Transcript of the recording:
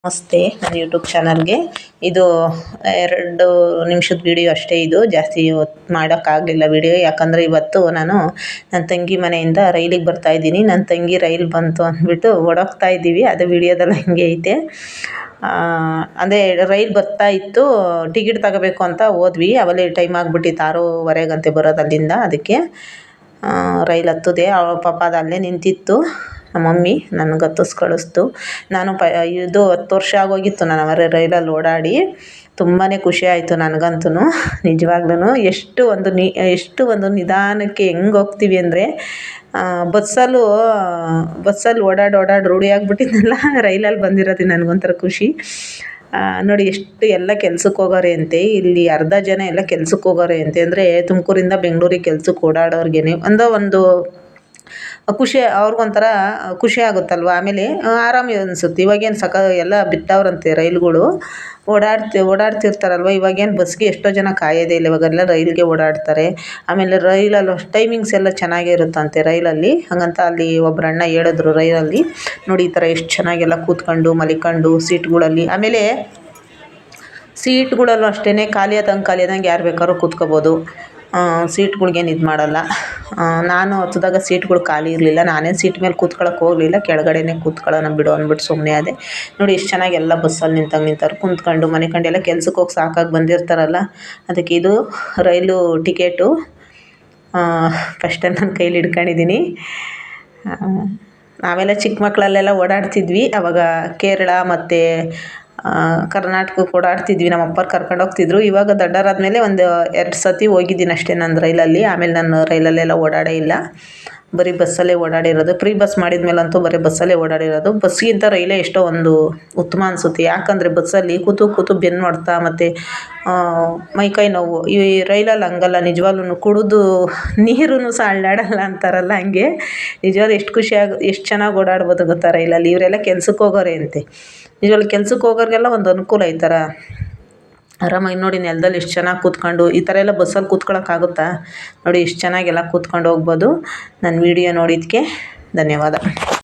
ನಮಸ್ತೆ ನನ್ನ ಯೂಟ್ಯೂಬ್ ಚಾನಲ್ಗೆ. ಇದು 2 ನಿಮಿಷದ ವಿಡಿಯೋ ಅಷ್ಟೇ. ಇದು ಜಾಸ್ತಿ ಹೊತ್ತು ಮಾಡೋಕ್ಕಾಗಲಿಲ್ಲ ವಿಡಿಯೋ, ಯಾಕಂದರೆ ಇವತ್ತು ನಾನು ನನ್ನ ತಂಗಿ ಮನೆಯಿಂದ ರೈಲಿಗೆ ಬರ್ತಾಯಿದ್ದೀನಿ. ನನ್ನ ತಂಗಿ ರೈಲ್ ಬಂತು ಅಂದ್ಬಿಟ್ಟು ಓಡೋಗ್ತಾ ಇದ್ದೀವಿ. ಅದು ವಿಡಿಯೋದಲ್ಲಿ ಹಂಗೆ ಐತೆ. ಅದೇ ರೈಲ್ ಬರ್ತಾ ಇತ್ತು, ಟಿಕೆಟ್ ತಗೋಬೇಕು ಅಂತ ಹೋದ್ವಿ. ಅವಲೇ ಟೈಮ್ ಆಗಿಬಿಟ್ಟಿತ್ತು, 6:15 ಬರೋದು ಅಲ್ಲಿಂದ. ಅದಕ್ಕೆ ರೈಲ್ ಹತ್ತದೆ. ಅವಳ ಪಾಪ ಅದು ಅಲ್ಲೇ ನಿಂತಿತ್ತು. ನಮ್ಮ ಮಮ್ಮಿ ನನಗೆ ಹತ್ತಿಸ್ ಕಳಿಸ್ತು. ನಾನು ಇದು 10 ವರ್ಷ ಆಗೋಗಿತ್ತು ನಾನು ರೈಲಲ್ಲಿ ಓಡಾಡಿ. ತುಂಬಾ ಖುಷಿ ಆಯಿತು ನನಗಂತೂ ನಿಜವಾಗ್ಲೂ. ಎಷ್ಟು ಒಂದು ನಿಧಾನಕ್ಕೆ ಹೆಂಗೆ ಹೋಗ್ತೀವಿ ಅಂದರೆ, ಬಸ್ಸಲ್ಲಿ ಓಡಾಡಿ ರೂಢಿ ಆಗಿಬಿಟ್ಟಿದ್ನಲ್ಲ, ರೈಲಲ್ಲಿ ಬಂದಿರೋದು ನನಗೊಂಥರ ಖುಷಿ. ನೋಡಿ ಎಷ್ಟು ಎಲ್ಲ ಕೆಲ್ಸಕ್ಕೆ ಹೋಗೋರೆ ಅಂತೆ. ಇಲ್ಲಿ ಅರ್ಧ ಜನ ಎಲ್ಲ ಕೆಲ್ಸಕ್ಕೆ ಹೋಗೋರೆ ಅಂತೆ. ಅಂದರೆ ತುಮಕೂರಿಂದ ಬೆಂಗಳೂರಿಗೆ ಕೆಲ್ಸಕ್ಕೆ ಓಡಾಡೋರ್ಗೆ ಒಂದು ಖುಷಿ, ಅವ್ರಿಗೊಂಥರ ಖುಷಿ ಆಗುತ್ತಲ್ವ. ಆಮೇಲೆ ಆರಾಮ ಅನಿಸುತ್ತೆ. ಇವಾಗೇನು ಎಲ್ಲ ಬಿಟ್ಟವ್ರಂತೆ ರೈಲ್ಗಳು, ಓಡಾಡ್ತಿರ್ತಾರಲ್ವ. ಇವಾಗೇನು ಬಸ್ಗೆ ಎಷ್ಟೋ ಜನ ಕಾಯೋದೇ ಇಲ್ಲ, ಇವಾಗೆಲ್ಲ ರೈಲ್ಗೆ ಓಡಾಡ್ತಾರೆ. ಆಮೇಲೆ ರೈಲಲ್ಲಿ ಟೈಮಿಂಗ್ಸ್ ಎಲ್ಲ ಚೆನ್ನಾಗೇ ಇರುತ್ತಂತೆ ರೈಲಲ್ಲಿ. ಹಾಗಂತ ಅಲ್ಲಿ ಒಬ್ಬರು ಅಣ್ಣ ಹೇಳಿದ್ರು ರೈಲಲ್ಲಿ ನೋಡಿ ಈ ಥರ ಎಷ್ಟು ಚೆನ್ನಾಗೆಲ್ಲ ಕೂತ್ಕೊಂಡು ಮಲಿಕೊಂಡು ಸೀಟ್ಗಳಲ್ಲಿ. ಆಮೇಲೆ ಸೀಟ್ಗಳಲ್ಲೂ ಅಷ್ಟೇ ಖಾಲಿ ಆದಂಗೆ ಯಾರು ಬೇಕಾದ್ರೂ ಕೂತ್ಕೋಬೋದು. ಸೀಟ್ಗಳ್ಗೇನು ಇದು ಮಾಡಲ್ಲ. ನಾನು ಹತ್ತಿದಾಗ ಸೀಟ್ಗಳು ಖಾಲಿ ಇರಲಿಲ್ಲ. ನಾನೇನು ಸೀಟ್ ಮೇಲೆ ಕೂತ್ಕೊಳ್ಳೋಕೆ ಹೋಗಲಿಲ್ಲ, ಕೆಳಗಡೆನೇ ಕೂತ್ಕೊಳ್ಳೋಣ ಬಿಡು ಅಂದ್ಬಿಟ್ಟು ಸುಮ್ಮನೆ ಆದೆ. ನೋಡಿ ಎಷ್ಟು ಚೆನ್ನಾಗಿ ಎಲ್ಲ ಬಸ್ಸಲ್ಲಿ ನಿಂತವ್ರು ಕೂತ್ಕೊಂಡು ಮನೆಕಂಡು ಎಲ್ಲ ಕೆಲ್ಸಕ್ಕೆ ಹೋಗಿ ಸಾಕಾಗಿ ಬಂದಿರ್ತಾರಲ್ಲ, ಅದಕ್ಕೆ ಇದು ರೈಲು ಟಿಕೆಟು ಫಸ್ಟ್ ನನ್ನ ಕೈಲಿ ಹಿಡ್ಕೊಂಡಿದ್ದೀನಿ. ನಾವೆಲ್ಲ ಚಿಕ್ಕ ಮಕ್ಕಳಲ್ಲೆಲ್ಲ ಓಡಾಡ್ತಿದ್ವಿ ಆವಾಗ. ಕೇರಳ ಮತ್ತು ಕರ್ನಾಟಕಕ್ಕೆ ಓಡಾಡ್ತಿದ್ವಿ. ನಮ್ಮ ಅಪ್ಪರು ಕರ್ಕೊಂಡು ಹೋಗ್ತಿದ್ರು. ಇವಾಗ ದೊಡ್ಡವರಾದ್ಮೇಲೆ ಒಂದು 2 ಸತಿ ಹೋಗಿದ್ದೀನಿ ಅಷ್ಟೇ ನಾನು ರೈಲಲ್ಲಿ. ಆಮೇಲೆ ನಾನು ರೈಲಲ್ಲೆಲ್ಲ ಓಡಾಡೇ ಇಲ್ಲ, ಬರೀ ಬಸ್ಸಲ್ಲೇ ಓಡಾಡಿರೋದು. ಫ್ರೀ ಬಸ್ ಮಾಡಿದ್ಮೇಲಂತೂ ಬರೀ ಬಸ್ಸಲ್ಲೇ ಓಡಾಡಿರೋದು. ಬಸ್ಗಿಂತ ರೈಲೇ ಎಷ್ಟೋ ಒಂದು ಉತ್ತಮ ಅನಿಸುತ್ತೆ. ಯಾಕಂದರೆ ಬಸ್ಸಲ್ಲಿ ಕೂತು ಬೆನ್ನು ಹೊಡ್ತಾ ಮತ್ತು ಮೈಕೈ ನೋವು. ಈ ರೈಲಲ್ಲಿ ಹಂಗಲ್ಲ, ನಿಜವಾಗ್ಲೂ ಕುಡಿದು ನೀರೂ ಸಹ ಅಳ್ಳಾಡಲ್ಲ ಅಂತಾರಲ್ಲ, ಹಂಗೆ ನಿಜವಾಗ್ಲೂ ಎಷ್ಟು ಚೆನ್ನಾಗಿ ಓಡಾಡ್ಬೋದು ಗೊತ್ತಾ ರೈಲಲ್ಲಿ. ಇವರೆಲ್ಲ ಕೆಲ್ಸಕ್ಕೆ ಹೋಗೋರೆ ಅಂತೆ. ನಿಜವಾಗ್ಲೂ ಕೆಲ್ಸಕ್ಕೆ ಹೋಗೋರಿಗೆಲ್ಲ ಒಂದು ಅನುಕೂಲ ಈ ಥರ ಆರಾಮಾಗಿ. ನೋಡಿ ನೆಲದಲ್ಲಿ ಎಷ್ಟು ಚೆನ್ನಾಗಿ ಕೂತ್ಕೊಂಡು, ಈ ಥರ ಎಲ್ಲ ಬಸ್ಸಲ್ಲಿ ಕೂತ್ಕೊಳ್ಳೋಕ್ಕಾಗುತ್ತಾ? ನೋಡಿ ಎಷ್ಟು ಚೆನ್ನಾಗೆಲ್ಲ ಕೂತ್ಕೊಂಡು ಹೋಗ್ಬೋದು. ನನ್ನ ವೀಡಿಯೋ ನೋಡಿದ್ದಕ್ಕೆ ಧನ್ಯವಾದ.